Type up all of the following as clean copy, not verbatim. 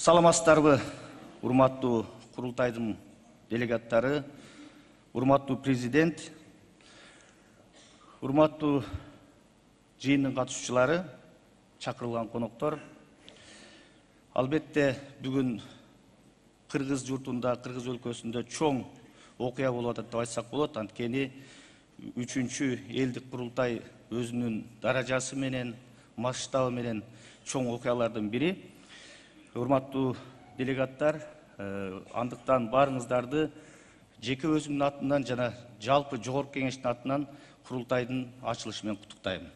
Саламатсыздарбы, урматтуу курултайдын делегаттары, урматтуу президент, урматтуу жыйындын катышуучулары, чакырылган коноктор. Албетте бүгүн Кыргыз журтунда, Кыргыз өлкөсүндө чоң окуя болуп атат деп айтсак болот. Анткени 3-чү элдик курултай өзүнүн даражасы менен, масштабы менен чоң окуялардын бири. Урматтуу делегаттар, андыктан баарыңыздарды жеке өзүмдүн атынан жана жалпы жогорку кеңештин атынан курултайдын ачылышы менен куттуктайм.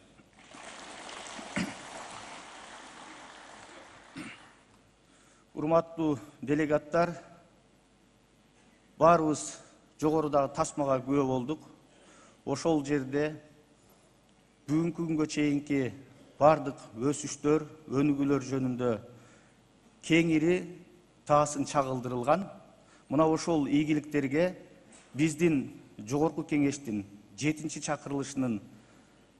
Урматтуу делегаттар, баарыбыз жогорудагы тасмага күбө болдук. Ошол жерде бүгүнкү күнгө чейинки бардык өсүштөр, өнүгүүлөр жөнүндө кеңири таасын чагылдырылган. Мына ошол ийгиликтерге биздин жогорку кеңештин 7-чи чакырылышынын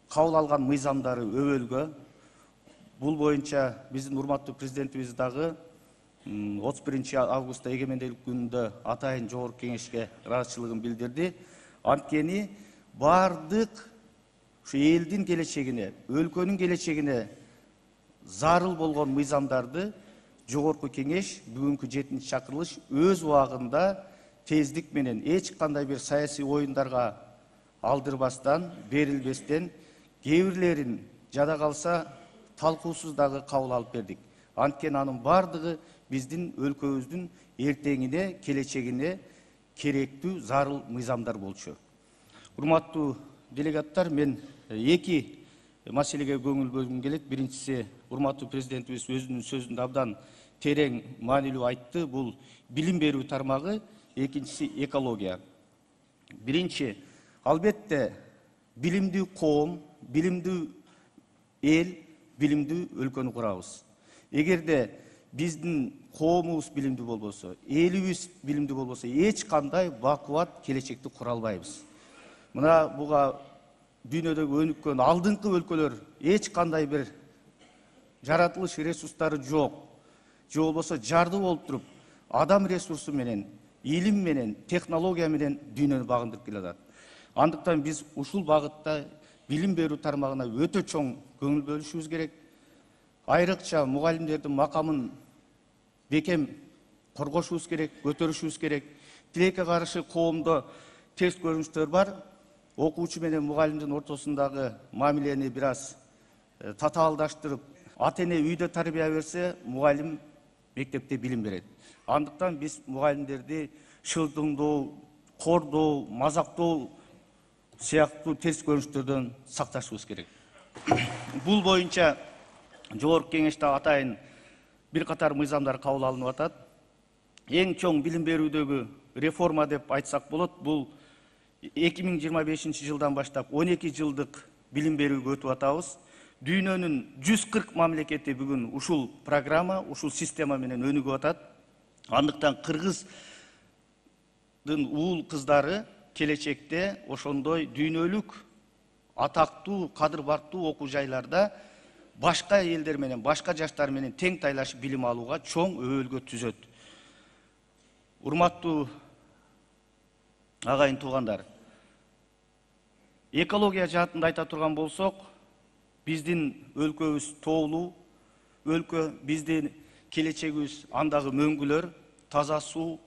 кабыл алган мыйзамдары өбөлгө. Бул боюнча биздин урматтуу президентибиз дагы 31 августта эгемендүүлүк күнүндө атайын жогорку кеңешке ыраазычылыгын билдирди. Анткени бардык ушу элдин келечегине, өлкөнүн келечегине зарыл болгон мыйзамдарды жогорку кеңеш бүгүнкү 7-чи чакырылыш өз убагында тездик менен эч кандай бир саясий оюндарга алдырбастан, берилбестен, кээ бирлерин жада калса талкуусуз дагы кабыл алып бердик. Анткени анын бардыгы биздин өлкөбүздүн эртеңине, келечегине керектүү зарыл мыйзамдар болчу. Урматтуу делегаттар, мен эки маселеге көңүл бөлгүм келет. Биринчиси, урматтуу президентибиз өзүнүн сөзүндө абдан терең, маанилүү айтты. Бул билим берүү тармагы, экинчиси экология. Биринчи, албетте билимдүү коом, билимдүү эл, билимдүү өлкөнү курабыз. Эгерде биздин коомубуз билимдүү болбосо, элибиз билимдүү болбосо, эч кандай бакубат келечекти кура албайбыз. Мына буга дүйнөдөгү өнүккөн алдыңкы өлкөлөр эч кандай бир жаратылыш ресурстары жок, же болбосо жарды болуп туруп, адам ресурсу менен, илим менен, технология менен дүйнөнү багындырып келе атат. Андыктан биз ушул багытта билим берүү тармагына өтө чоң көңүл бөлүшүбүз керек. Айрыкча мугалимдердин макамын бекем коргошубуз керек, көтөрүшүбүз керек. Тилекке каршы коомдо терс көрүнүштөр бар. Окуучу менен мугалимдин ортосундагы мамилени бир аз татаалдаштырып, ата-эне үйдө тарбия берсе, мугалим мектепте билим берет. Андыктан биз мугалимдерди шылтыңдоо, кордоо, мазактоо сыяктуу терс көрүнүштөрдөн сакташыбыз керек. Бул боюнча жогорку кеңеште атайын бир катар мыйзамдар кабыл алынып атат. Эң чоң билим берүүдөгү реформа деп айтсак болот. Бул 2025 жылдан баштап 12 жылдык билим берүүгө өтүп атабыз. Дүйнөнүн 140 мамлекети бүгүн ушул программа, ушул система менен өнүгүп атат. Андыктан Кыргыздын уул кыздары келечекте ошондой дүйнөлүк атактуу, кадыр бартуу окуу жайларда башка элдер менен, башка жаштар менен тең тайлашып билим алууга чоң өбөлгө түзөт. Урматтуу агайын туугандар, экология жаатында айта турган болсок, биздин өлкөбүз тоолуу өлкө, биздин келечегибиз андагы мөңгүлөр, таза суу.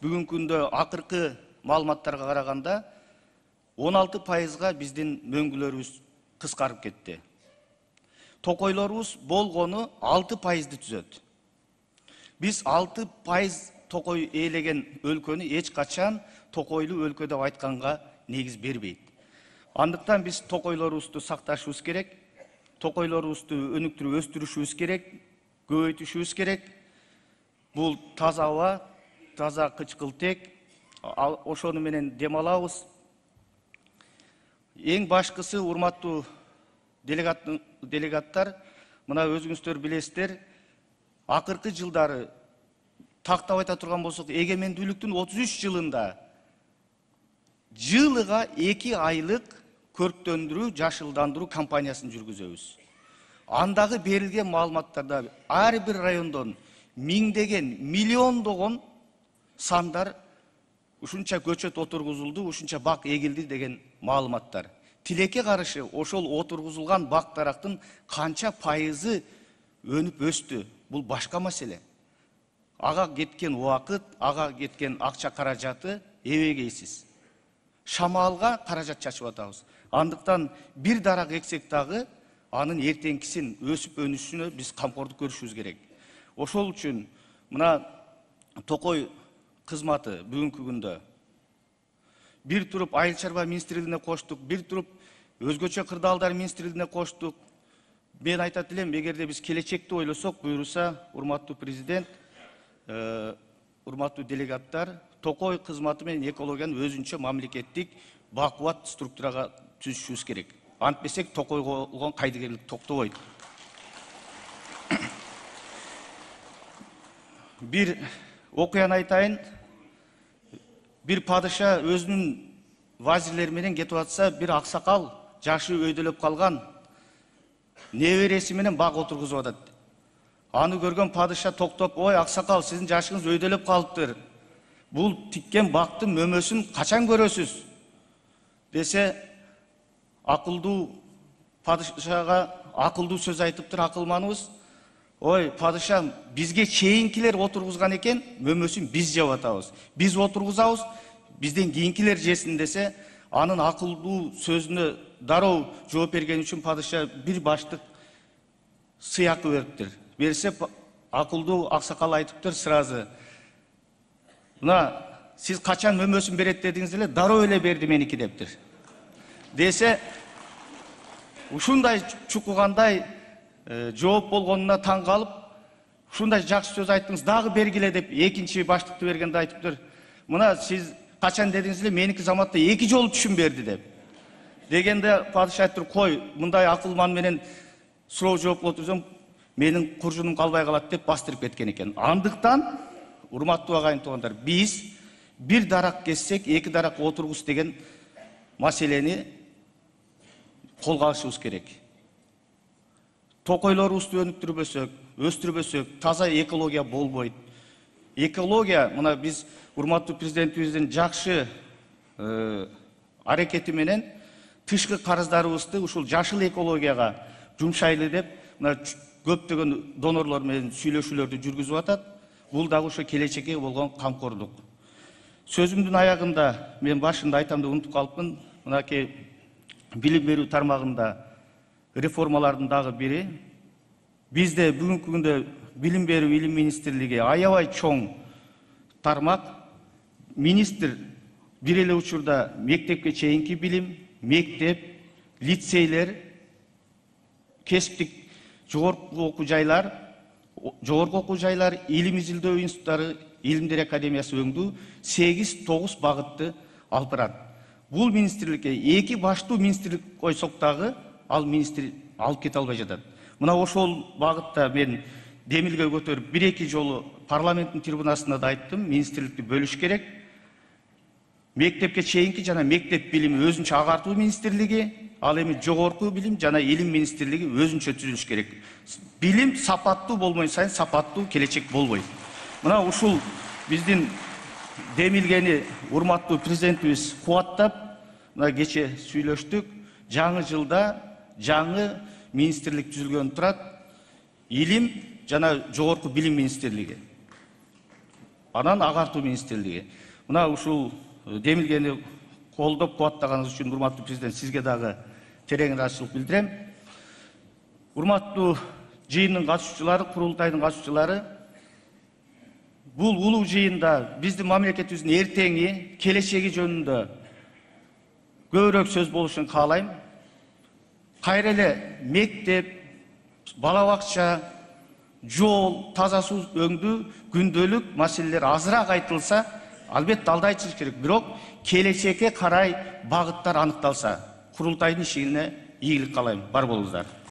Бүгүнкү күндө акыркы маалыматтарга караганда 16%га биздин мөңгүлөрүбүз кыскарып кетти. Токойлорубуз болгону 6%ды түзөт. Биз 6% токой ээлеген өлкөнү эч качан токойлуу өлкө деп айтканга негиз бербейт. Андыктан биз токойлорубузду сакташыбыз керек, токойлорубузду өнүктүрүп өстүрүшүбүз керек, көбөйтүшүбүз керек. Бул таза аба, таза кычкылтек, ошону менен дем алабыз. Эң башкысы, урматтуу делегаттар, мына өзүңүздөр билесиздер, акыркы жылдары тактап айта турган болсок, эгемендүүлүктүн 33 жылында жылыга 2 айлык көрктөндүрүү, жашылдандыруу кампаниясын жүргүзөбүз. Андагы берилген маалыматтарда ар бир райондон миңдеген, миллиондогон сандар ушунча көчөт отургузулду, ушунча бак эгилди деген маалыматтар. Тилекке каршы ошол отургузулган бак дарактын канча пайызы өнүп өстү? Бул башка маселе. Ага кеткен убакыт, ага кеткен акча каражаты эбегейсиз. Шамалга каражат чачып атабыз. Андыктан бир дарак эксек дагы анын эртеңкисин өсүп өнүшүнө биз камкордук көрүшүбүз керек. Ошол үчүн мына Токой кызматы бүгүнкү күндө бир туруп Айыл чарба министрлигине коштук, бир туруп өзгөчө кырдаалдар министрлигине коштук. Мен айтат элем, эгерде биз келечекти ойлосок, буйруса, урматтуу президент, урматтуу делегаттар, Токой кызматы менен экологиянын өзүнчө мамлекеттик бакубат структурага түзүшүбүз керек. Антпесек Токойго болгон кайдыгерлик токтобойт. Бир окуяны айтайын. Бир падыша өзүнүн вазирлери менен кетип атса, бир аксакал жашы өйдөлөп калган небереси менен бак отургузуп атат. Аны көргөн падыша токтоп, "Ой, аксакал, сиздин жашыңыз өйдөлөп калыптыр. Бул тиккен бактын мөмөсүн качан көрөсүз?" десе, акылдуу падышага акылдуу сөз айтыптыр акылманыбыз. "Ой, падышам, бизге чейинкилер отургузган экен, мөмөсүн биз жеп атабыз. Биз отургузабыз, бизден кийинкилер жесин" десе, анын акылдуу сөзүнө дароо жооп берген үчүн падыша бир баштык сыйакы бериптир. Берсе, акылдуу аксакал айтыптыр сразу: "Мына, сиз качан мөмөсүн берет дедиңиз эле, дароо эле берди меники" дептир. Десе, ушундай чукугандай жооп болгонуна таң калып, "Ушундай жакшы сөз айттыңыз, дагы бергиле" деп экинчи баштыкты бергенде айтыптыр: "Мына, сиз качан дедиңиз эле, меники заматта 2 жолу түшүм берди" деп. Дегенде падыша айтыптыр: "Кой, мындай акылман менен суроо жооп отурсам, менин куржунум калбай калат" деп бастырып кеткен экен. Андыктан, урматтуу агайын туугандар, биз бир дарак кессек, 2 дарак отургуз деген маселени колго алышыбыз керек. Токойлорубузду өстүрбөсөк, таза экология болбойт. Экология, мына биз урматтуу президентибиздин жакшы аракети менен тышкы карыздарыбызды ушул жашыл экологияга жумшайлы деп, мына көптөгөн донорлор менен сүйлөшүүлөрдү жүргүзүп атат. Бул дагы ошо келечекке болгон камкордук. Сөзүмдүн аягында мен башында айтам деп унутуп калыпмын. Мынакей билим берүү тармагында реформалардын дагы бири. Бизде бүгүнкү күндө билим берүү илим министрлиги аябай чоң тармак. Министр бир эле учурда мектепке чейинки билим, мектеп, лицейлер, кесиптик жогорку окуу жайлар, илим изилдөө институттары, илимдер академиясы өңдүү 8-9 багытты алып барат. Бул министрликке 2 баштуу министрлик койсок дагы, ал министр алып кете албай жатат. Мына ошол багытта мен демилге көтөрүп 1-2 жолу парламенттин трибунасында да айттым, министрликти бөлүш керек. Мектепке чейинки жана мектеп билими өзүнчө агартуу министрлиги, ал эми жогорку билим жана илим министрлиги өзүнчө түзүлүш керек. Билим сапаттуу болмой сайын сапаттуу келечек болбойт. Мына ушул биздин демилгени урматтуу президентибиз кубаттап, мына кече сүйлөштүк. Жаңы жылда жаңы министрлик түзүлгөн турат. Илим жана жогорку билим министрлиги. Анан агартуу министрлиги. Мына ушул демилгени колдоп кубаттаганыңыз үчүн урматтуу президент, сизге дагы терең ыраазычылык билдирем. Урматтуу жыйындын катышуучулары, курултайдын катышуучулары, бул улуу жыйында биздин мамлекетибиздин эртеңи, келечеги жөнүндө көбүрөөк сөз болушун каалайм. Кайра эле мектеп, бала бакча, жол, таза суу өңдүү, күндөлүк маселелер азыраак айтылса, албетте алдайчылык керек. Бирок келечекке карай багыттар аныкталса, курултайдын ишине ийгилик каалайм. Бар болуңуздар.